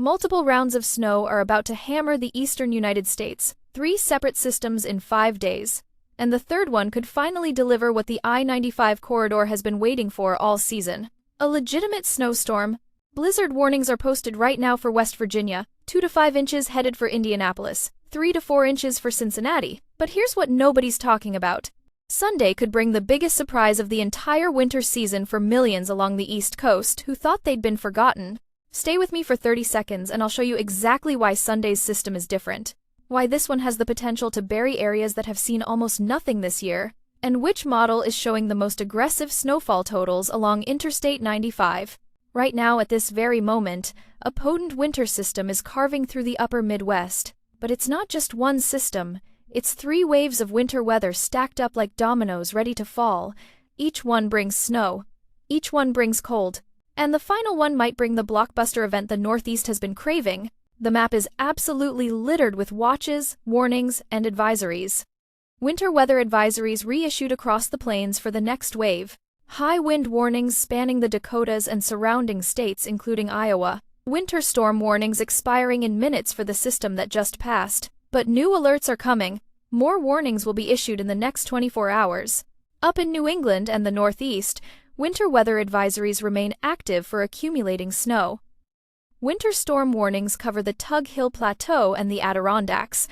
Multiple rounds of snow are about to hammer the eastern United States, 3 separate systems in 5 days. And the third one could finally deliver what the I-95 corridor has been waiting for all season. A legitimate snowstorm. Blizzard warnings are posted right now for West Virginia, 2 to 5 inches headed for Indianapolis, 3 to 4 inches for Cincinnati. But here's what nobody's talking about. Sunday could bring the biggest surprise of the entire winter season for millions along the East Coast who thought they'd been forgotten. Stay with me for 30 seconds and I'll show you exactly why Sunday's system is different, why this one has the potential to bury areas that have seen almost nothing this year, and which model is showing the most aggressive snowfall totals along Interstate 95. Right now, at this very moment, a potent winter system is carving through the upper Midwest. But it's not just one system, it's 3 waves of winter weather stacked up like dominoes ready to fall. Each one brings snow, each one brings cold, and the final one might bring the blockbuster event the Northeast has been craving. The map is absolutely littered with watches, warnings, and advisories. Winter weather advisories reissued across the plains for the next wave. High wind warnings spanning the Dakotas and surrounding states including Iowa. Winter storm warnings expiring in minutes for the system that just passed. But new alerts are coming. More warnings will be issued in the next 24 hours. Up in New England and the Northeast, winter weather advisories remain active for accumulating snow. Winter storm warnings cover the Tug Hill Plateau and the Adirondacks.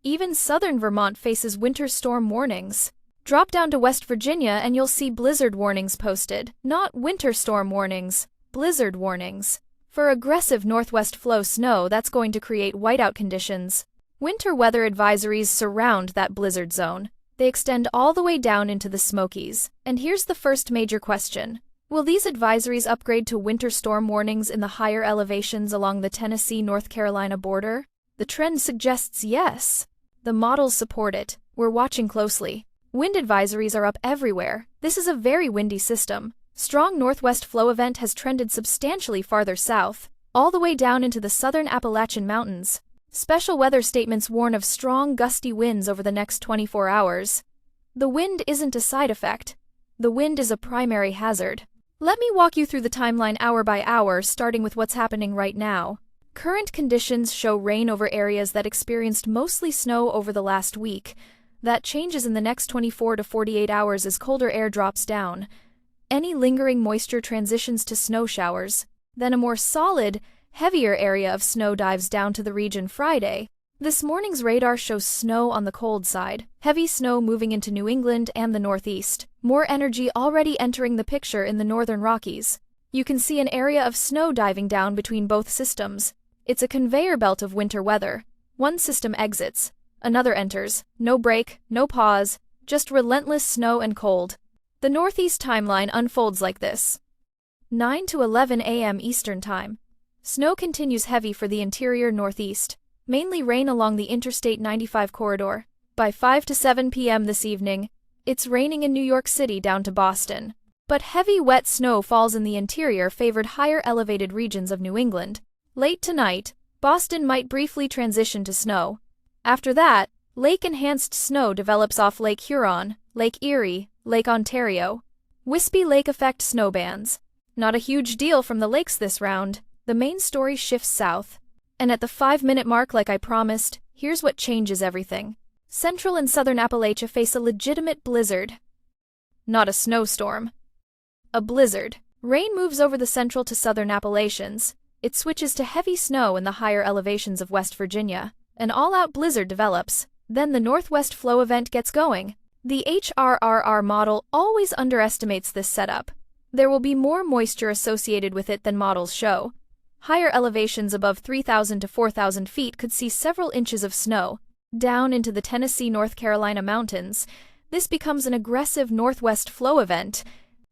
Even southern Vermont faces winter storm warnings. Drop down to West Virginia and you'll see blizzard warnings posted. Not winter storm warnings, blizzard warnings. For aggressive northwest flow snow that's going to create whiteout conditions. Winter weather advisories surround that blizzard zone. They extend all the way down into the Smokies. And here's the first major question. Will these advisories upgrade to winter storm warnings in the higher elevations along the Tennessee-North Carolina border? The trend suggests yes. The models support it. We're watching closely. Wind advisories are up everywhere. This is a very windy system. Strong northwest flow event has trended substantially farther south, all the way down into the southern Appalachian Mountains. Special weather statements warn of strong gusty winds over the next 24 hours. The wind isn't a side effect. The wind is a primary hazard. Let me walk you through the timeline hour by hour, starting with what's happening right now. Current conditions show rain over areas that experienced mostly snow over the last week. That changes in the next 24 to 48 hours as colder air drops down. Any lingering moisture transitions to snow showers. Then a more solid, heavier area of snow dives down to the region Friday. This morning's radar shows snow on the cold side. Heavy snow moving into New England and the Northeast. More energy already entering the picture in the northern Rockies. You can see an area of snow diving down between both systems. It's a conveyor belt of winter weather. One system exits. Another enters. No break, no pause, just relentless snow and cold. The Northeast timeline unfolds like this. 9 to 11 a.m. Eastern Time. Snow continues heavy for the interior Northeast. Mainly rain along the Interstate 95 corridor. By 5 to 7 p.m. this evening, it's raining in New York City down to Boston. But heavy wet snow falls in the interior favored higher elevated regions of New England. Late tonight, Boston might briefly transition to snow. After that, lake-enhanced snow develops off Lake Huron, Lake Erie, Lake Ontario. Wispy lake effect snowbands. Not a huge deal from the lakes this round. The main story shifts south. And at the 5-minute mark, like I promised, here's what changes everything. Central and southern Appalachia face a legitimate blizzard. Not a snowstorm. A blizzard. Rain moves over the central to southern Appalachians. It switches to heavy snow in the higher elevations of West Virginia. An all-out blizzard develops. Then the northwest flow event gets going. The HRRR model always underestimates this setup. There will be more moisture associated with it than models show. Higher elevations above 3,000 to 4,000 feet could see several inches of snow. Down into the Tennessee-North Carolina mountains, this becomes an aggressive northwest flow event.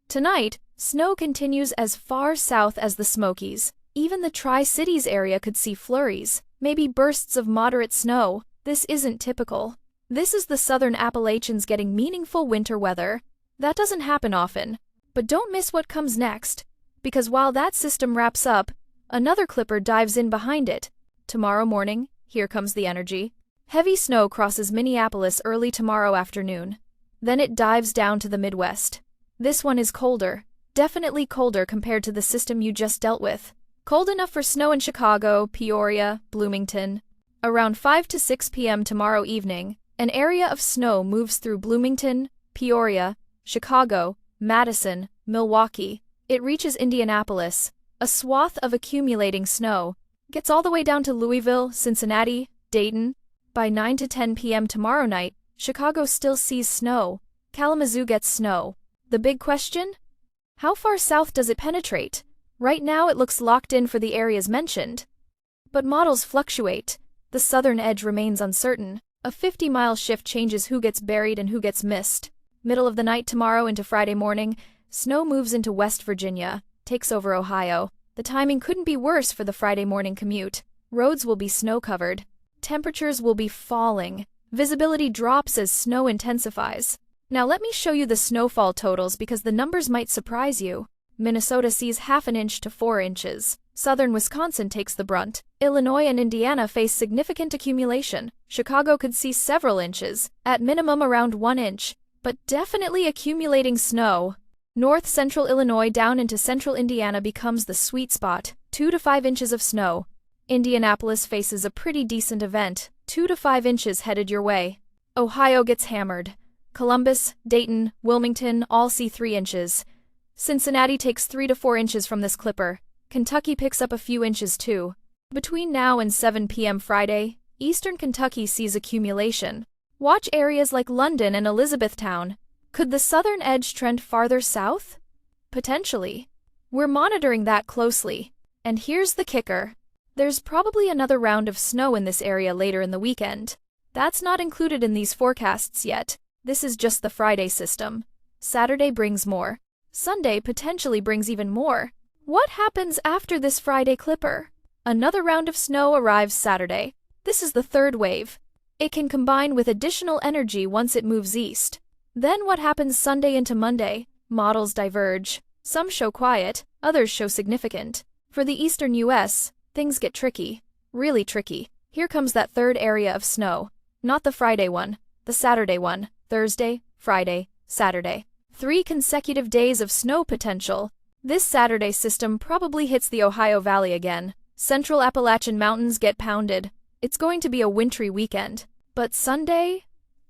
Tonight, snow continues as far south as the Smokies. Even the Tri-Cities area could see flurries, maybe bursts of moderate snow. This isn't typical. This is the southern Appalachians getting meaningful winter weather. That doesn't happen often. But don't miss what comes next, because while that system wraps up, another clipper dives in behind it. Tomorrow morning, here comes the energy. Heavy snow crosses Minneapolis early tomorrow afternoon. Then it dives down to the Midwest. This one is colder, definitely colder compared to the system you just dealt with. Cold enough for snow in Chicago, Peoria, Bloomington. Around 5 to 6 p.m. tomorrow evening, an area of snow moves through Bloomington, Peoria, Chicago, Madison, Milwaukee. It reaches Indianapolis. A swath of accumulating snow gets all the way down to Louisville, Cincinnati, Dayton. By 9 to 10 p.m. tomorrow night, Chicago still sees snow. Kalamazoo gets snow. The big question? How far south does it penetrate? Right now it looks locked in for the areas mentioned. But models fluctuate. The southern edge remains uncertain. A 50-mile shift changes who gets buried and who gets missed. Middle of the night tomorrow into Friday morning, snow moves into West Virginia, takes over Ohio. The timing couldn't be worse for the Friday morning commute. Roads will be snow-covered. Temperatures will be falling. Visibility drops as snow intensifies. Now let me show you the snowfall totals because the numbers might surprise you. Minnesota sees half an inch to 4 inches. Southern Wisconsin takes the brunt. Illinois and Indiana face significant accumulation. Chicago could see several inches, at minimum around 1 inch, but definitely accumulating snow. North central Illinois down into central Indiana becomes the sweet spot, 2 to 5 inches of snow. Indianapolis faces a pretty decent event, 2 to 5 inches headed your way. Ohio gets hammered. Columbus, Dayton, Wilmington all see 3 inches. Cincinnati takes 3 to 4 inches from this clipper. Kentucky picks up a few inches too. Between now and 7 p.m. Friday, eastern Kentucky sees accumulation. Watch areas like London and Elizabethtown. Could the southern edge trend farther south? Potentially. We're monitoring that closely. And here's the kicker. There's probably another round of snow in this area later in the weekend. That's not included in these forecasts yet. This is just the Friday system. Saturday brings more. Sunday potentially brings even more. What happens after this Friday clipper? Another round of snow arrives Saturday. This is the third wave. It can combine with additional energy once it moves east. Then what happens Sunday into Monday? Models diverge. Some show quiet, others show significant. For the eastern U.S., things get tricky. Really tricky. Here comes that third area of snow. Not the Friday one, the Saturday one. Thursday, Friday, Saturday. 3 consecutive days of snow potential. This Saturday system probably hits the Ohio Valley again. Central Appalachian Mountains get pounded. It's going to be a wintry weekend. But Sunday?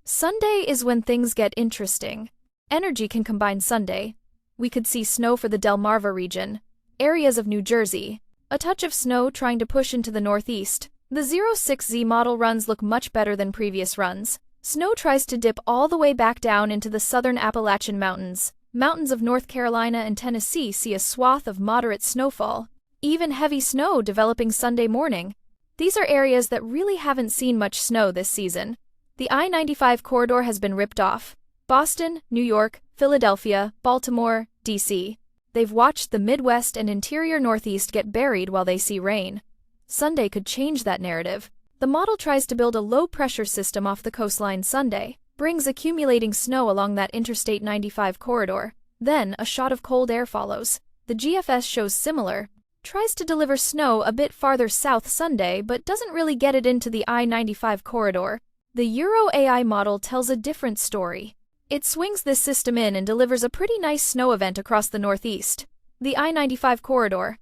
Sunday is when things get interesting. Energy can combine Sunday. We could see snow for the Delmarva region, areas of New Jersey. A touch of snow trying to push into the northeast. The 06Z model runs look much better than previous runs. Snow tries to dip all the way back down into the southern Appalachian Mountains. Mountains of North Carolina and Tennessee see a swath of moderate snowfall. Even heavy snow developing Sunday morning. These are areas that really haven't seen much snow this season. The I-95 corridor has been ripped off. Boston, New York, Philadelphia, Baltimore, D.C. They've watched the Midwest and interior Northeast get buried while they see rain. Sunday could change that narrative. The model tries to build a low-pressure system off the coastline Sunday, brings accumulating snow along that Interstate 95 corridor. Then, a shot of cold air follows. The GFS shows similar. Tries to deliver snow a bit farther south Sunday, but doesn't really get it into the I-95 corridor. The Euro AI model tells a different story. It swings this system in and delivers a pretty nice snow event across the Northeast, the I-95 corridor.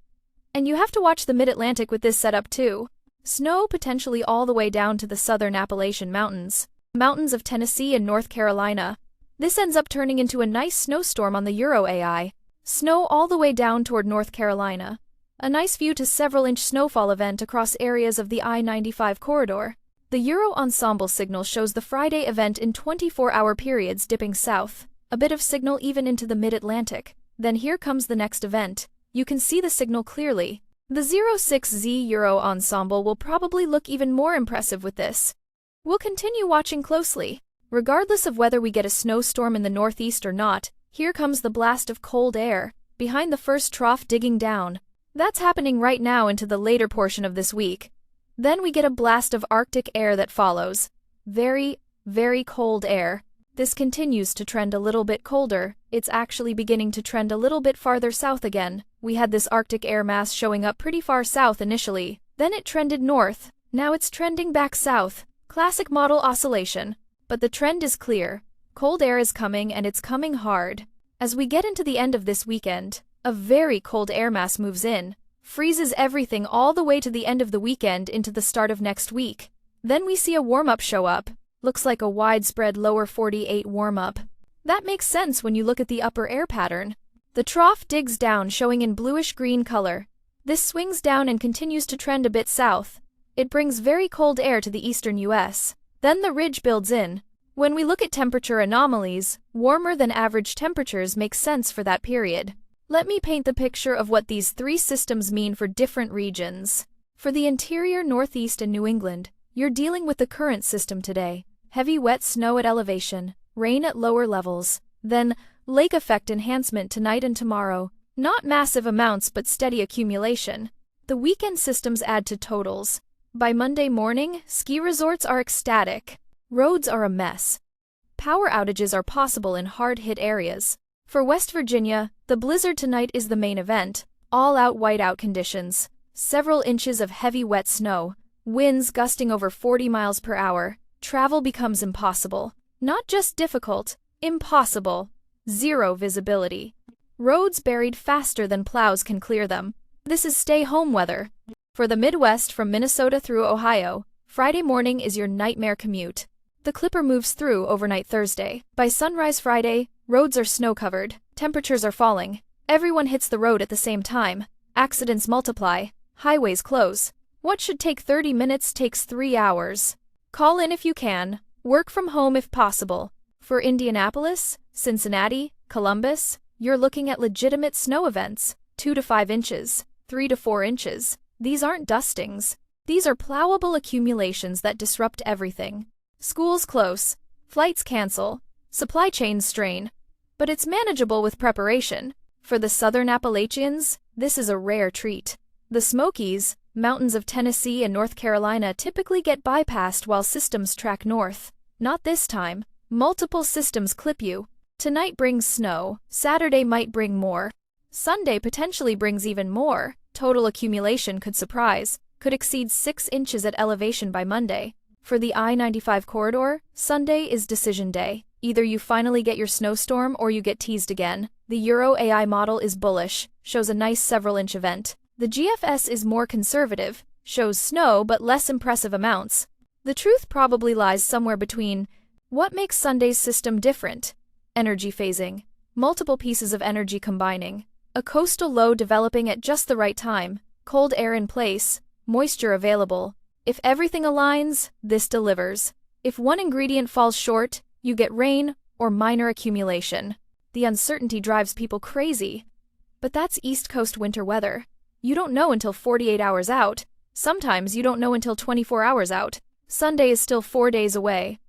And you have to watch the Mid-Atlantic with this setup too. Snow potentially all the way down to the southern Appalachian Mountains. Mountains of Tennessee and North Carolina. This ends up turning into a nice snowstorm on the Euro AI. Snow all the way down toward North Carolina. A nice view to several-inch snowfall event across areas of the I-95 corridor. The Euro ensemble signal shows the Friday event in 24-hour periods dipping south. A bit of signal even into the Mid-Atlantic. Then here comes the next event. You can see the signal clearly. The 06Z Euro ensemble will probably look even more impressive with this. We'll continue watching closely. Regardless of whether we get a snowstorm in the Northeast or not, here comes the blast of cold air, behind the first trough digging down. That's happening right now into the later portion of this week. Then we get a blast of Arctic air that follows. Very, very cold air. This continues to trend a little bit colder. It's actually beginning to trend a little bit farther south again. We had this Arctic air mass showing up pretty far south initially. Then it trended north. Now it's trending back south. Classic model oscillation. But the trend is clear. Cold air is coming and it's coming hard. As we get into the end of this weekend, a very cold air mass moves in. freezes everything all the way to the end of the weekend into the start of next week. Then we see a warmup show up. Looks like a widespread lower 48 warmup. That makes sense when you look at the upper air pattern. The trough digs down, showing in bluish-green color. This swings down and continues to trend a bit south. It brings very cold air to the eastern U.S. Then the ridge builds in. When we look at temperature anomalies, warmer than average temperatures make sense for that period. Let me paint the picture of what these three systems mean for different regions. For the interior Northeast and New England, you're dealing with the current system today. Heavy wet snow at elevation, rain at lower levels, then lake effect enhancement tonight and tomorrow. Not massive amounts but steady accumulation. The weekend systems add to totals. By Monday morning, ski resorts are ecstatic. Roads are a mess. Power outages are possible in hard-hit areas. For West Virginia, the blizzard tonight is the main event. All-out whiteout conditions. Several inches of heavy wet snow. Winds gusting over 40 miles per hour. Travel becomes impossible. Not just difficult, impossible. Zero visibility. Roads buried faster than plows can clear them. This is stay-home weather. For the Midwest from Minnesota through Ohio, Friday morning is your nightmare commute. The Clipper moves through overnight Thursday. By sunrise Friday, roads are snow-covered, temperatures are falling. Everyone hits the road at the same time. Accidents multiply. Highways close. What should take 30 minutes takes 3 hours. Call in if you can. Work from home if possible. For Indianapolis, Cincinnati, Columbus, you're looking at legitimate snow events. 2 to 5 inches, 3 to 4 inches. These aren't dustings. These are plowable accumulations that disrupt everything. Schools close. Flights cancel. Supply chains strain. But it's manageable with preparation. For the southern Appalachians, this is a rare treat. The Smokies, mountains of Tennessee and North Carolina, typically get bypassed while systems track north. Not this time. Multiple systems clip you. Tonight brings snow. Saturday might bring more. Sunday potentially brings even more. Total accumulation could surprise. Could exceed 6 inches at elevation by Monday. For the I-95 corridor, Sunday is decision day. Either you finally get your snowstorm or you get teased again. The Euro AI model is bullish, shows a nice several-inch event. The GFS is more conservative, shows snow but less impressive amounts. The truth probably lies somewhere between. What makes Sunday's system different? Energy phasing. Multiple pieces of energy combining. A coastal low developing at just the right time. Cold air in place. Moisture available. If everything aligns, this delivers. If one ingredient falls short, you get rain or minor accumulation. The uncertainty drives people crazy. But that's East Coast winter weather. You don't know until 48 hours out. Sometimes you don't know until 24 hours out. Sunday is still 4 days away.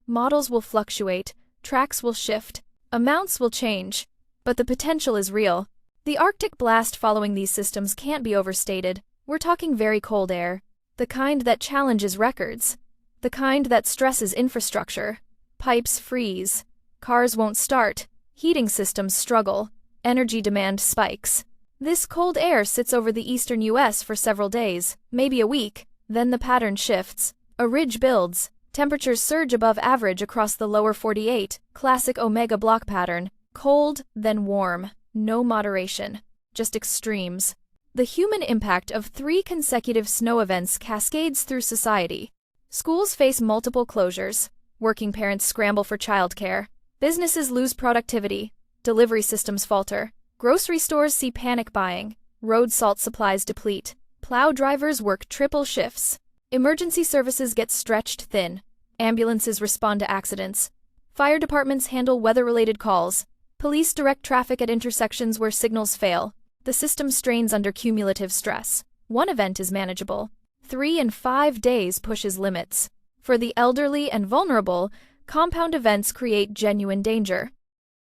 Models will fluctuate. Tracks will shift. Amounts will change. But the potential is real. The Arctic blast following these systems can't be overstated. We're talking very cold air. The kind that challenges records. The kind that stresses infrastructure. Pipes freeze. Cars won't start. Heating systems struggle. Energy demand spikes. This cold air sits over the eastern U.S. for several days, maybe a week. Then the pattern shifts. A ridge builds. Temperatures surge above average across the lower 48, classic omega block pattern. Cold, then warm. No moderation. Just extremes. The human impact of 3 consecutive snow events cascades through society. Schools face multiple closures. Working parents scramble for childcare. Businesses lose productivity. Delivery systems falter. Grocery stores see panic buying. Road salt supplies deplete. Plow drivers work triple shifts. Emergency services get stretched thin. Ambulances respond to accidents. Fire departments handle weather-related calls. Police direct traffic at intersections where signals fail. The system strains under cumulative stress. One event is manageable. 3 and 5 days pushes limits. For the elderly and vulnerable, compound events create genuine danger.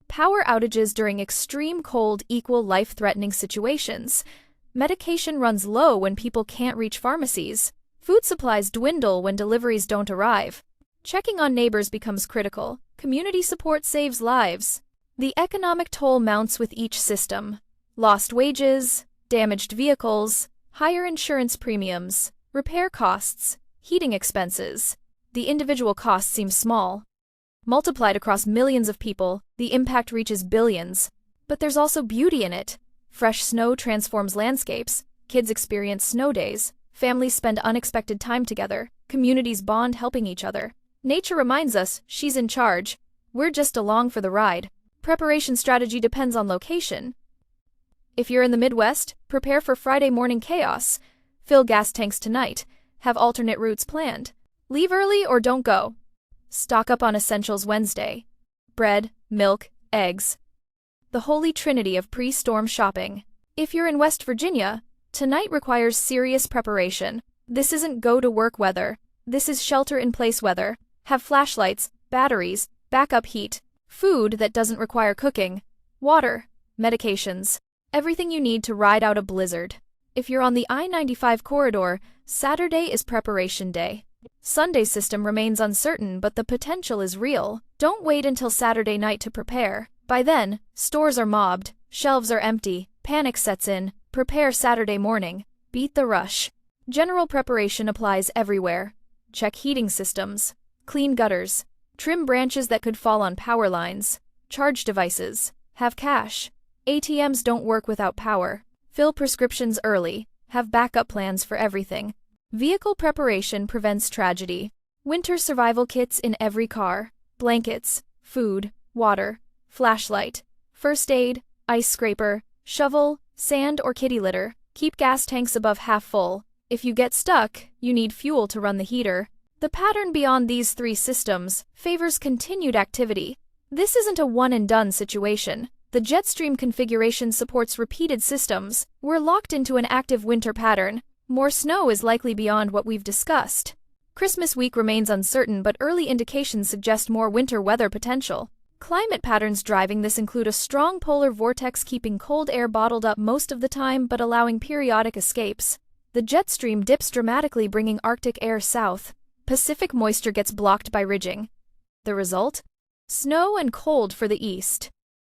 Power outages during extreme cold equal life-threatening situations. Medication runs low when people can't reach pharmacies. Food supplies dwindle when deliveries don't arrive. Checking on neighbors becomes critical. Community support saves lives. The economic toll mounts with each system. Lost wages, damaged vehicles, higher insurance premiums, repair costs, heating expenses. The individual cost seems small. Multiplied across millions of people, the impact reaches billions. But there's also beauty in it. Fresh snow transforms landscapes. Kids experience snow days. Families spend unexpected time together. Communities bond helping each other. Nature reminds us she's in charge. We're just along for the ride. Preparation strategy depends on location. If you're in the Midwest, prepare for Friday morning chaos. Fill gas tanks tonight. Have alternate routes planned. Leave early or don't go. Stock up on essentials Wednesday. Bread, milk, eggs. The holy trinity of pre-storm shopping. If you're in West Virginia, tonight requires serious preparation. This isn't go-to-work weather. This is shelter-in-place weather. Have flashlights, batteries, backup heat, food that doesn't require cooking, water, medications, everything you need to ride out a blizzard. If you're on the I-95 corridor, Saturday is preparation day. Sunday's system remains uncertain, but the potential is real. Don't wait until Saturday night to prepare. By then, stores are mobbed, shelves are empty, panic sets in. Prepare Saturday morning. Beat the rush. General preparation applies everywhere. Check heating systems. Clean gutters. Trim branches that could fall on power lines. Charge devices. Have cash. ATMs don't work without power. Fill prescriptions early. Have backup plans for everything. Vehicle preparation prevents tragedy. Winter survival kits in every car. Blankets, food, water, flashlight, first aid, ice scraper, shovel, sand or kitty litter. Keep gas tanks above half full. If you get stuck, you need fuel to run the heater. The pattern beyond these three systems favors continued activity. This isn't a one-and-done situation. The Jetstream configuration supports repeated systems. We're locked into an active winter pattern. More snow is likely beyond what we've discussed. Christmas week remains uncertain, but early indications suggest more winter weather potential. Climate patterns driving this include a strong polar vortex keeping cold air bottled up most of the time but allowing periodic escapes. The jet stream dips dramatically, bringing Arctic air south. Pacific moisture gets blocked by ridging. The result? Snow and cold for the east.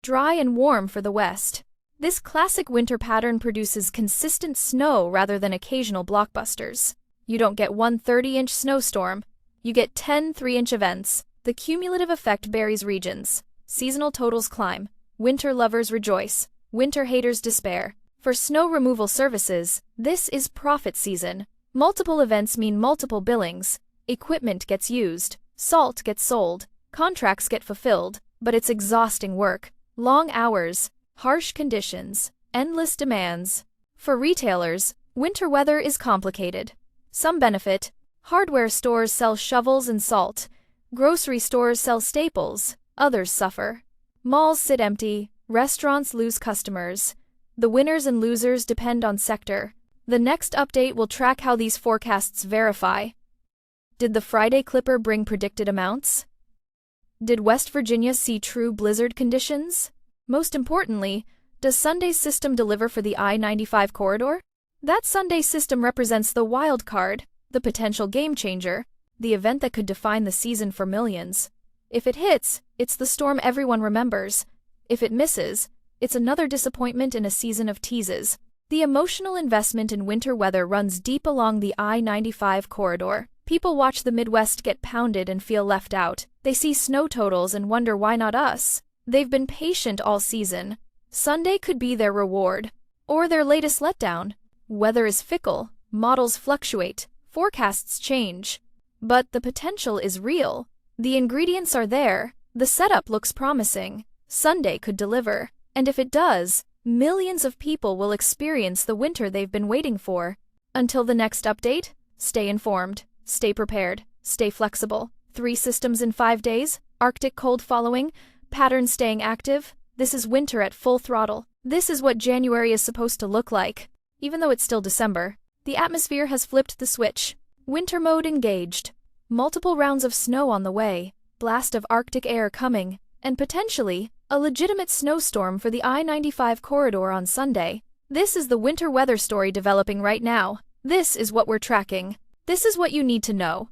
Dry and warm for the west. This classic winter pattern produces consistent snow rather than occasional blockbusters. You don't get one 30-inch snowstorm. You get 10 3-inch events. The cumulative effect varies regions. Seasonal totals climb. Winter lovers rejoice. Winter haters despair. For snow removal services, this is profit season. Multiple events mean multiple billings. Equipment gets used. Salt gets sold. Contracts get fulfilled. But it's exhausting work. Long hours. Harsh conditions. Endless demands. For retailers, winter weather is complicated. Some benefit. Hardware stores sell shovels and salt. Grocery stores sell staples. Others suffer. Malls sit empty. Restaurants lose customers. The winners and losers depend on sector. The next update will track how these forecasts verify. Did the Friday Clipper bring predicted amounts? Did West Virginia see true blizzard conditions? Most importantly, does Sunday's system deliver for the I-95 corridor? That Sunday system represents the wild card, the potential game changer, the event that could define the season for millions. If it hits, it's the storm everyone remembers. If it misses, it's another disappointment in a season of teases. The emotional investment in winter weather runs deep along the I-95 corridor. People watch the Midwest get pounded and feel left out. They see snow totals and wonder why not us. They've been patient all season. Sunday could be their reward. Or their latest letdown. Weather is fickle. Models fluctuate. Forecasts change. But the potential is real. The ingredients are there. The setup looks promising. Sunday could deliver. And if it does, millions of people will experience the winter they've been waiting for. Until the next update, stay informed. Stay prepared. Stay flexible. 3 systems in 5 days. Arctic cold following. Patterns staying active. This is winter at full throttle. This is what January is supposed to look like. Even though it's still December, the atmosphere has flipped the switch. Winter mode engaged. Multiple rounds of snow on the way. Blast of Arctic air coming. And potentially, a legitimate snowstorm for the I-95 corridor on Sunday. This is the winter weather story developing right now. This is what we're tracking. This is what you need to know.